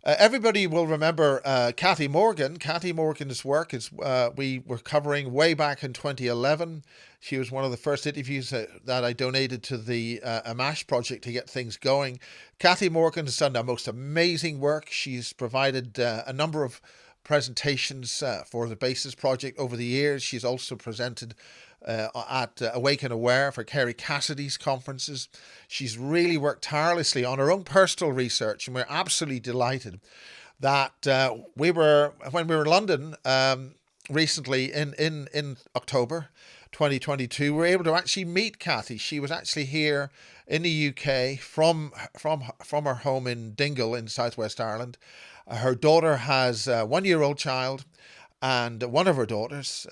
Everybody will remember Cathi Morgan. Cathi Morgan's work is we were covering way back in 2011. She was one of the first interviews that I donated to the AMASH project to get things going. Cathi Morgan has done the most amazing work. She's provided a number of presentations for the BASIS project over the years. She's also presented at Awake and Aware for Kerry Cassidy's conferences. She's really worked tirelessly on her own personal research, and we're absolutely delighted that when we were in London recently in October 2022, we were able to actually meet Cathi. She was actually here in the UK from her home in Dingle in Southwest Ireland. Her daughter has a 1-year-old child, and one of her daughters,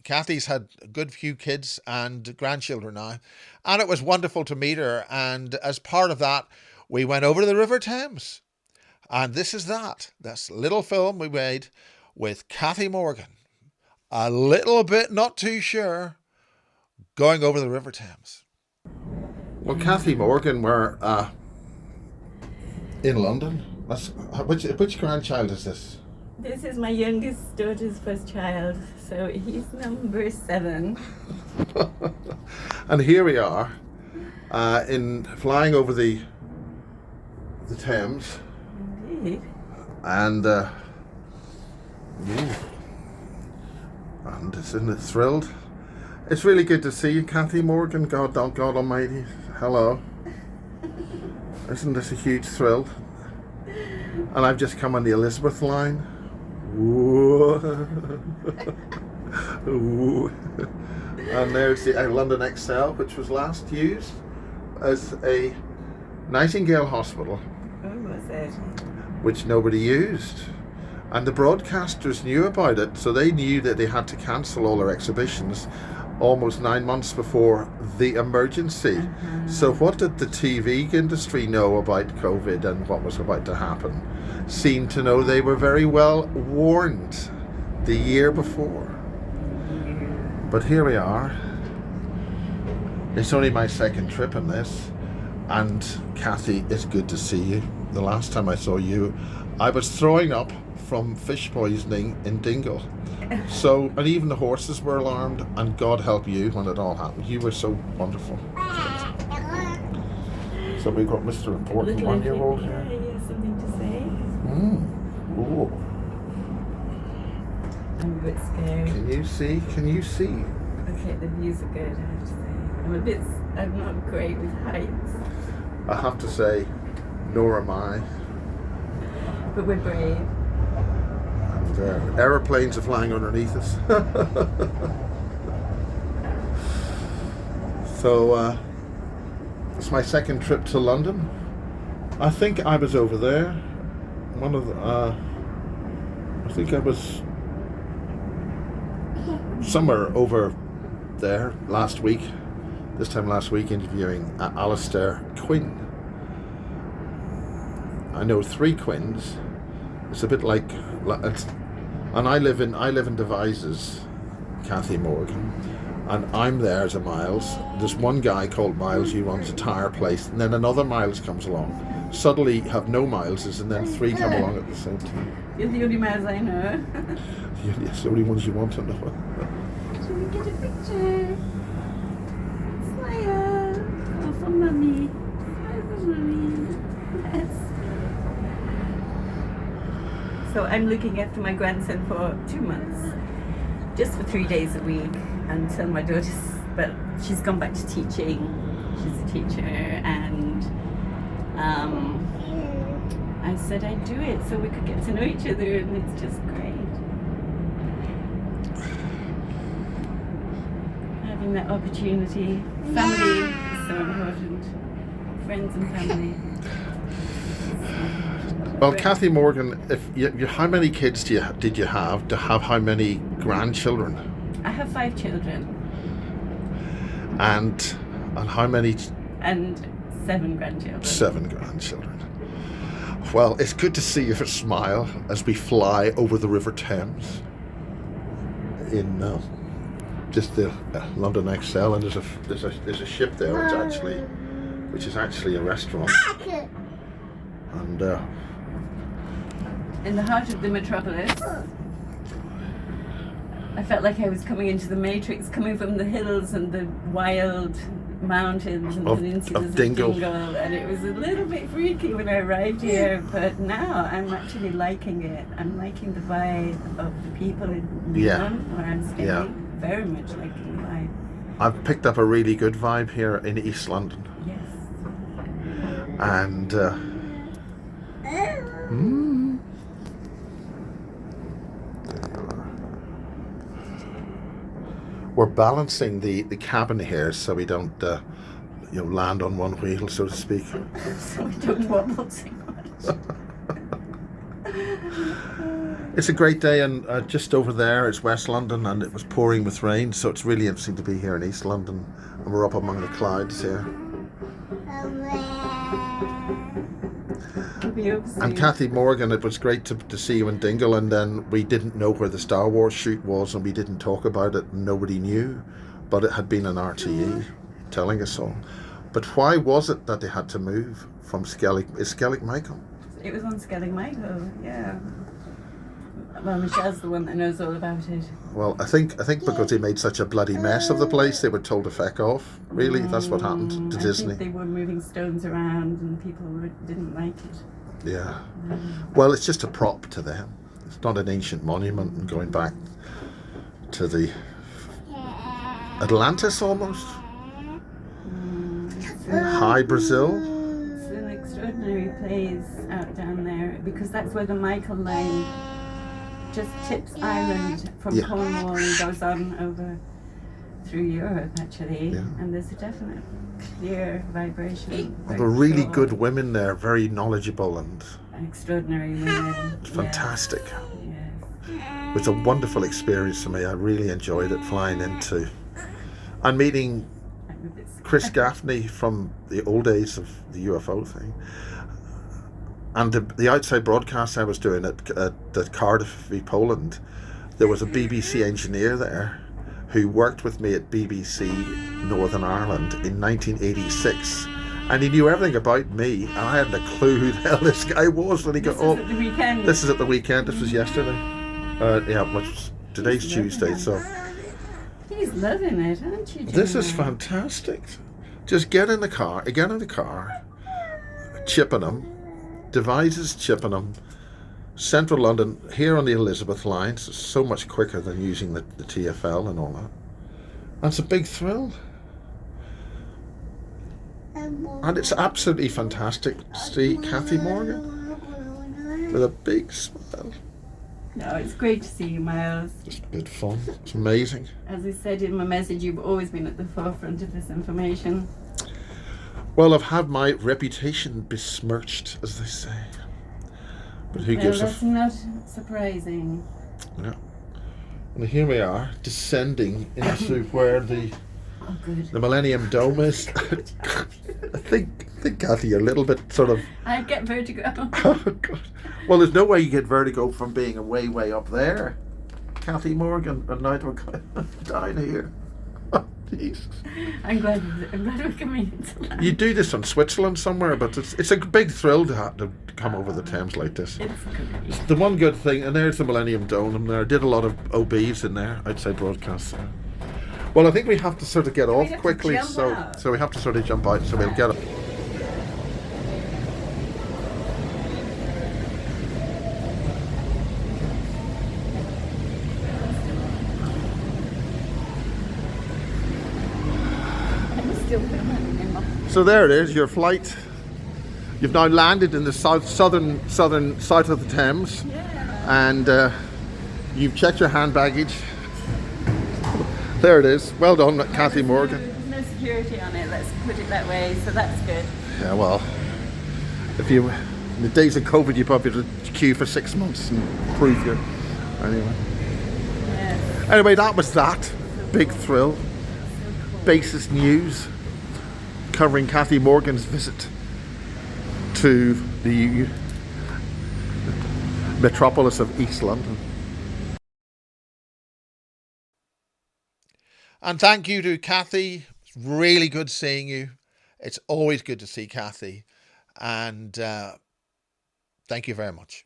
Cathy's had a good few kids and grandchildren now, and it was wonderful to meet her. And as part of that, we went over to the River Thames, and this little film we made with Cathi Morgan, a little bit not too sure, going over the River Thames. Well, Cathi Morgan, we're in London. Which grandchild is this? This is my youngest daughter's first child, so he's number 7. And here we are, flying over the Thames. Indeed. And isn't it thrilled? It's really good to see you, Cathi Morgan. God Almighty, hello. Isn't this a huge thrill? And I've just come on the Elizabeth line. Ooh. Ooh. And there's the London XL, which was last used as a Nightingale hospital. Oh, was it? Which nobody used. And the broadcasters knew about it, so they knew that they had to cancel all their exhibitions almost 9 months before the emergency. Uh-huh. So what did the TV industry know about COVID and what was about to happen? Seemed to know they were very well warned the year before. But here we are. It's only my second trip in this, and Cathi, it's good to see you. The last time I saw you, I was throwing up from fish poisoning in Dingle. So, and even the horses were alarmed, and God help you when it all happened. You were so wonderful. So we got Mr. Important 1-year-old here. Yeah, he has something to say. Ooh. I'm a bit scared. Can you see? Okay, the views are good, I have to say. I'm not great with heights. I have to say, nor am I. But we're brave. And aeroplanes are flying underneath us. So, it's my second trip to London. I think I was over there. I think I was somewhere over there this time last week, interviewing Alistair Quinn. I know 3 Quinns. It's a bit like, and I live in Devizes, Cathi Morgan, and I'm there as a Miles. There's one guy called Miles who runs a tire place, and then another Miles comes along. Suddenly you have no Mileses, and then 3 come along at the same time. You're the only Miles I know. Yes, the only ones you want to know. Should we get a picture? Smile. Oh, for Mummy. Smile for Mummy. Yes. So I'm looking after my grandson for 2 months, just for 3 days a week until my she's gone back to teaching. She's a teacher, and I said I'd do it so we could get to know each other, and it's just great. Having that opportunity. Family is so important. Friends and family. Well, Cathi Morgan, how many kids did you have? To have how many grandchildren? I have 5 children. And how many? And 7 grandchildren. 7 grandchildren. Well, it's good to see your smile as we fly over the River Thames in just the London XL, and there's a ship there which is actually a restaurant. And in the heart of the metropolis. I felt like I was coming into the Matrix, coming from the hills and the wild mountains and peninsulas of Dingle. And it was a little bit freaky when I arrived here, but now I'm actually liking it. I'm liking the vibe of the people in Millennium, where I'm staying. Yeah. Very much liking the vibe. I've picked up a really good vibe here in East London. Yes. And we're balancing the cabin here so we don't land on one wheel, so to speak. So we don't wobble too much. It's a great day, and just over there is West London, and it was pouring with rain, so it's really interesting to be here in East London, and we're up among the clouds here. And Cathi Morgan, it was great to see you in Dingle, and then we didn't know where the Star Wars shoot was, and we didn't talk about it, and nobody knew, but it had been an RTE telling us all. But why was it that they had to move from Skellig Michael? It was on Skellig Michael, yeah. Well, Michelle's the one that knows all about it. Well, I think because they made such a bloody mess of the place, they were told to feck off. Really, that's what happened to Disney. I think they were moving stones around, and people didn't like it. Yeah. Well, it's just a prop to them. It's not an ancient monument, and going back to the Atlantis almost. High Brazil. It's an extraordinary place out down there, because that's where the Michael line just tips Ireland from Cornwall and goes on over through Europe, actually. Yeah. And there's a definite clear vibration. There were really good women there, very knowledgeable and extraordinary women. Fantastic. Yes. It was a wonderful experience for me. I really enjoyed it, flying into and meeting Chris Gaffney from the old days of the UFO thing. And the outside broadcast I was doing at Cardiff v Poland, there was a BBC engineer there who worked with me at BBC Northern Ireland in 1986, and he knew everything about me, and I hadn't a clue who the hell this guy was. And he This is at the weekend. This is at the weekend. This was yesterday. Today's Tuesday, so he's loving it, aren't you, Jim? This is fantastic. Just get in the car, Chippenham, Devizes, Chippenham, Central London, here on the Elizabeth line. It's so much quicker than using the TfL and all that. And it's a big thrill. And it's absolutely fantastic to see Cathi Morgan with a big smile. No, it's great to see you, Miles. It's good fun. It's amazing. As I said in my message, you've always been at the forefront of this information. Well, I've had my reputation besmirched, as they say. But who gives that's not surprising. Yeah. And here we are, descending into where the Millennium Dome is. I think Cathi, you're a little bit sort of... I get vertigo. Oh, God. Well, there's no way you get vertigo from being way up there. Cathi Morgan, and now we're down here. Oh, Jesus. I'm glad we're coming into that. You do this in Switzerland somewhere, but it's a big thrill to have to come over the Thames like this. It's the one good thing, and there's the Millennium Dome, and there I did a lot of OBs in there, outside broadcasts. Well, I think we have to sort of get off quickly, so we have to sort of jump out, so we'll get up. So there it is, your flight. You've now landed in the southern south of the Thames, and you've checked your hand baggage. There it is. Well done, Cathi Morgan. There's no security on it, let's put it that way, so that's good. Yeah, well, in the days of COVID, you probably had to queue for 6 months and prove your... Anyway. Yes. Anyway, that was that. Big thrill. So cool. Basis news covering Cathi Morgan's visit to the metropolis of East London. And thank you to Cathi. It's really good seeing you. It's always good to see Cathi. And thank you very much.